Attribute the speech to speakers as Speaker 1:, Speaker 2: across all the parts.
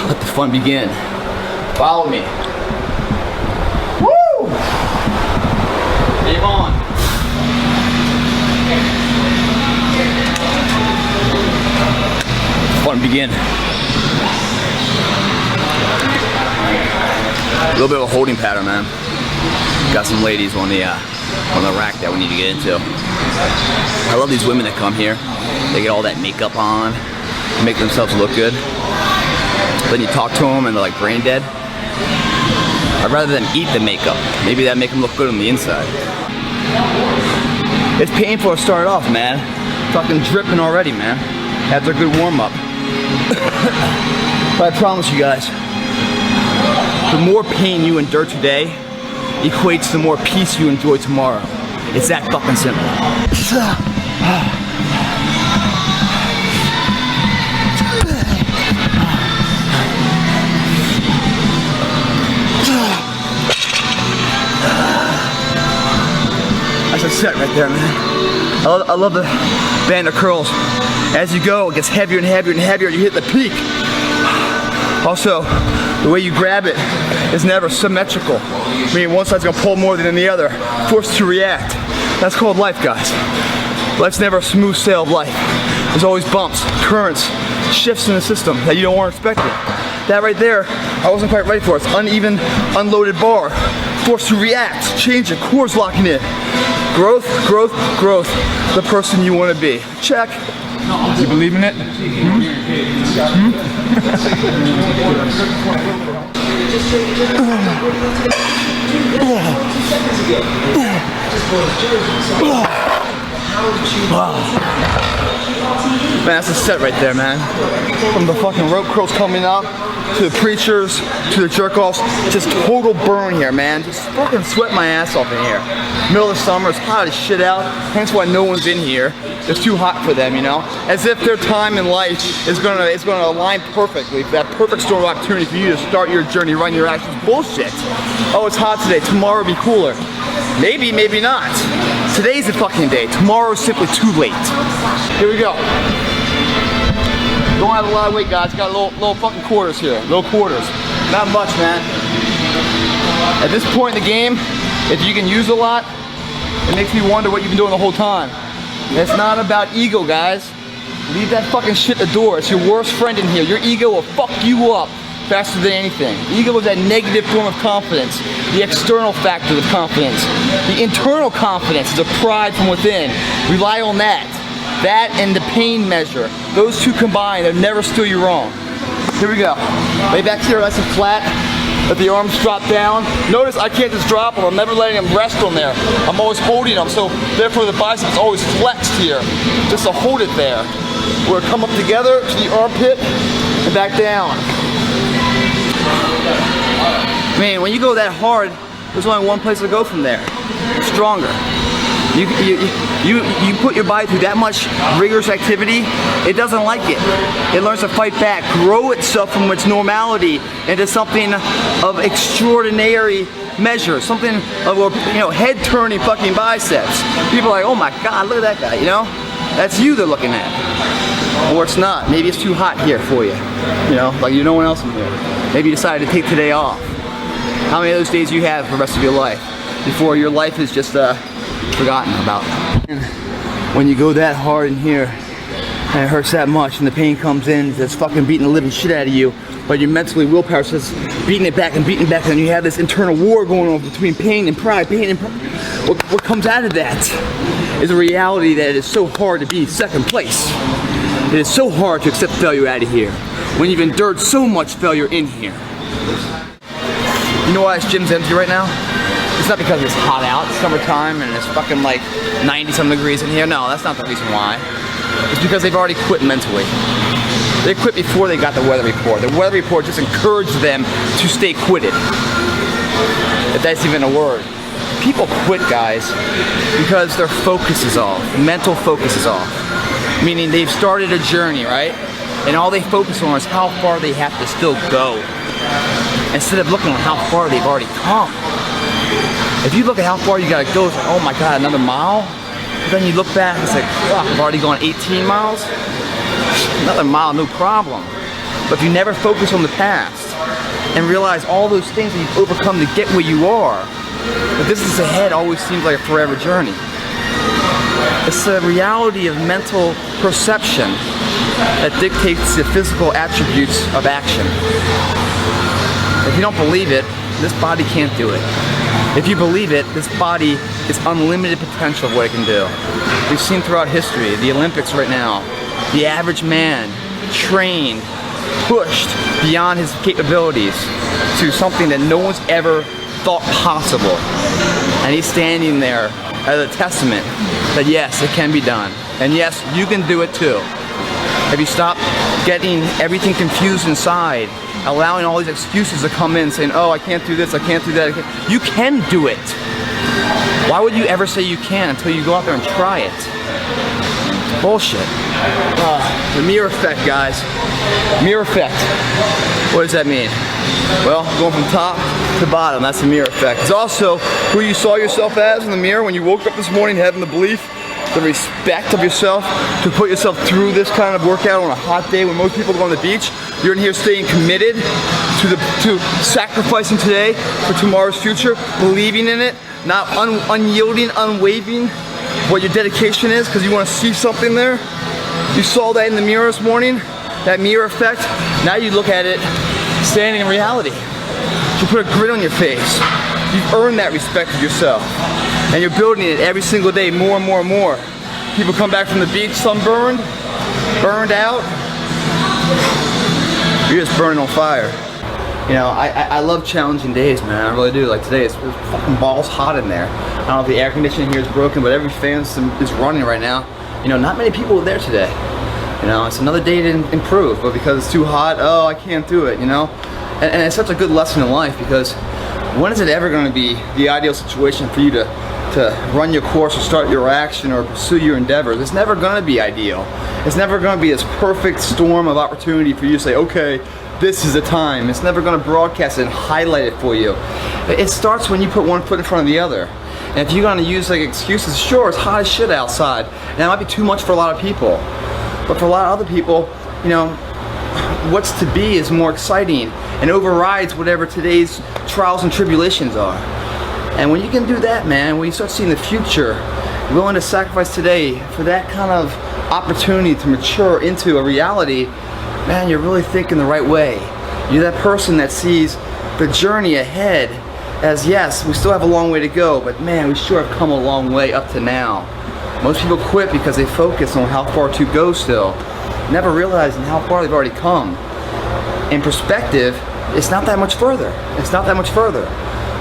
Speaker 1: Let the fun begin. Follow me. Woo! Game on. Fun begin. A little bit of a holding pattern, man. Got some ladies on the rack that we need to get into. I love these women that come here. They get all that makeup on, make themselves look good. Then you talk to them and they're like brain dead. I'd rather them eat the makeup. Maybe that'd make them look good on the inside. It's painful to start off, man. Fucking dripping already, man. After a good warm up. But I promise you guys, the more pain you endure today equates to more peace you enjoy tomorrow. It's that fucking simple. That's a set right there, man. I love the band of curls. As you go, it gets heavier and heavier and heavier. You hit the peak. Also, the way you grab it is never symmetrical. I mean, one side's gonna pull more than the other. Forced to react. That's called life, guys. Life's never a smooth sail of life. There's always bumps, currents, shifts in the system that you don't want expected. That right there, I wasn't quite ready for. It's uneven, unloaded bar. Forced to react, change it, cores locking in. Growth, growth, growth. The person you want to be. Check. You believe in it? Man, that's a set right there, man. From the fucking rope curls coming up, to the preachers, to the jerk-offs, just total burn here, man. Just fucking sweat my ass off in here. Middle of the summer, it's hot as shit out. Hence why no one's in here. It's too hot for them, you know? As if their time in life is gonna align perfectly. That perfect storm of opportunity for you to start your journey, run your actions. Bullshit. Oh, it's hot today. Tomorrow will be cooler. Maybe, maybe not. Today's the fucking day. Tomorrow's simply too late. Here we go. Don't have a lot of weight, guys. Got little fucking quarters here. Little quarters. Not much, man. At this point in the game, if you can use a lot, it makes me wonder what you've been doing the whole time. It's not about ego, guys. Leave that fucking shit at the door. It's your worst friend in here. Your ego will fuck you up faster than anything. Ego is that negative form of confidence, the external factor of confidence. The internal confidence is a pride from within. Rely on that. That and the pain measure. Those two combined, they'll never steer you wrong. Here we go. Lay back here nice and flat. Let the arms drop down. Notice I can't just drop them. I'm never letting them rest on there. I'm always holding them, so therefore the biceps is always flexed here, just to hold it there. We're gonna come up together to the armpit and back down. Man, when you go that hard, there's only one place to go from there. Stronger. You put your body through that much rigorous activity, it doesn't like it. It learns to fight back, grow itself from its normality into something of extraordinary measure, something of a head-turning fucking biceps. People are like, oh my God, look at that guy, you know? That's you they're looking at. Or it's not. Maybe it's too hot here for you. You know, like you're no one else in here. Maybe you decided to take today off. How many of those days you have for the rest of your life before your life is just forgotten about? When you go that hard in here and it hurts that much and the pain comes in, it's fucking beating the living shit out of you, but your mentally willpower says beating it back, and then you have this internal war going on between pain and pride, What comes out of that is a reality that it is so hard to be second place. It is so hard to accept failure out of here when you've endured so much failure in here. You know why this gym's empty right now? It's not because it's hot out, it's summertime, and it's fucking like 90-some degrees in here. No, that's not the reason why. It's because they've already quit mentally. They quit before they got the weather report. The weather report just encouraged them to stay quitted. If that's even a word. People quit, guys, because their focus is off. Mental focus is off. Meaning they've started a journey, right? And all they focus on is how far they have to still go, instead of looking at how far they've already come. If you look at how far you gotta go, it's like, oh my God, another mile? But then you look back, it's like, fuck, I've already gone 18 miles? Another mile, no problem. But if you never focus on the past and realize all those things that you've overcome to get where you are, the distance ahead always seems like a forever journey. It's the reality of mental perception that dictates the physical attributes of action. If you don't believe it, this body can't do it. If you believe it, this body is unlimited potential of what it can do. We've seen throughout history, the Olympics right now, the average man trained, pushed beyond his capabilities to something that no one's ever thought possible. And he's standing there as a testament that yes, it can be done. And yes, you can do it too. If you stop getting everything confused inside, allowing all these excuses to come in saying, oh, I can't do this, I can't do that, you can do it. Why would you ever say you can until you go out there and try it? Bullshit. The mirror effect, guys. Mirror effect. What does that mean? Well, going from top to bottom, that's the mirror effect. It's also who you saw yourself as in the mirror when you woke up this morning having the belief, the respect of yourself to put yourself through this kind of workout on a hot day when most people go on the beach. You're in here staying committed to sacrificing today for tomorrow's future, believing in it, not unyielding, unwavering what your dedication is because you want to see something there. You saw that in the mirror this morning, that mirror effect. Now you look at it standing in reality. You put a grin on your face. You've earned that respect of yourself. And you're building it every single day more and more and more. People come back from the beach sunburned, burned out. You're just burning on fire. You know, I love challenging days, man. I really do. Like today, it's fucking balls hot in there. I don't know if the air conditioning here is broken, but every fan is running right now. You know, not many people are there today. You know, it's another day to improve, but because it's too hot, oh, I can't do it, you know? And it's such a good lesson in life because when is it ever going to be the ideal situation for you to run your course or start your action or pursue your endeavors? It's never going to be ideal. It's never going to be this perfect storm of opportunity for you to say, okay, this is the time. It's never going to broadcast it and highlight it for you. It starts when you put one foot in front of the other. And if you're going to use like excuses, sure, it's hot as shit outside. And that might be too much for a lot of people. But for a lot of other people, you know, what's to be is more exciting and overrides whatever today's trials and tribulations are. And when you can do that, man, when you start seeing the future, willing to sacrifice today for that kind of opportunity to mature into a reality, man, you're really thinking the right way. You're that person that sees the journey ahead as, yes, we still have a long way to go, but man, we sure have come a long way up to now. Most people quit because they focus on how far to go still, never realizing how far they've already come. In perspective, it's not that much further. It's not that much further.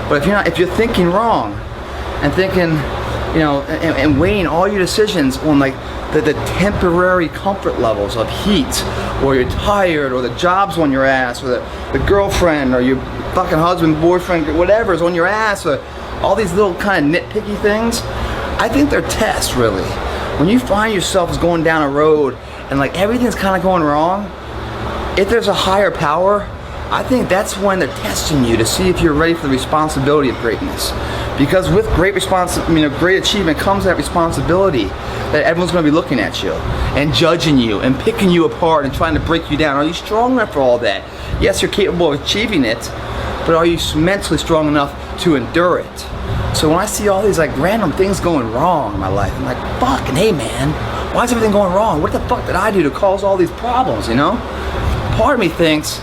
Speaker 1: But if you're thinking wrong and thinking, you know, and weighing all your decisions on like the temporary comfort levels of heat, or you're tired, or the job's on your ass, or the girlfriend, or your fucking husband, boyfriend, whatever is on your ass, or all these little kind of nitpicky things, I think they're tests, really. When you find yourself as going down a road and like everything's kind of going wrong, if there's a higher power, I think that's when they're testing you to see if you're ready for the responsibility of greatness. Because with great great achievement comes that responsibility that everyone's going to be looking at you and judging you and picking you apart and trying to break you down. Are you strong enough for all that? Yes, you're capable of achieving it, but are you mentally strong enough to endure it? So when I see all these like random things going wrong in my life, I'm like, fucking hey man, why is everything going wrong? What the fuck did I do to cause all these problems, you know? Part of me thinks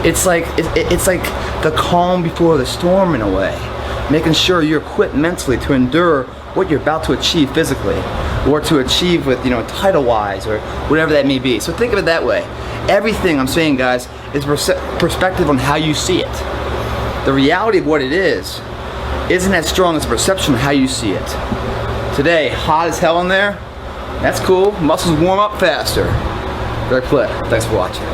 Speaker 1: it's like the calm before the storm in a way, making sure you're equipped mentally to endure what you're about to achieve physically, or to achieve with, you know, title-wise or whatever that may be. So think of it that way. Everything I'm saying, guys, is perspective on how you see it. The reality of what it is isn't as strong as the perception of how you see it. Today, hot as hell in there. That's cool. Muscles warm up faster. Very Plitt. Thanks for watching.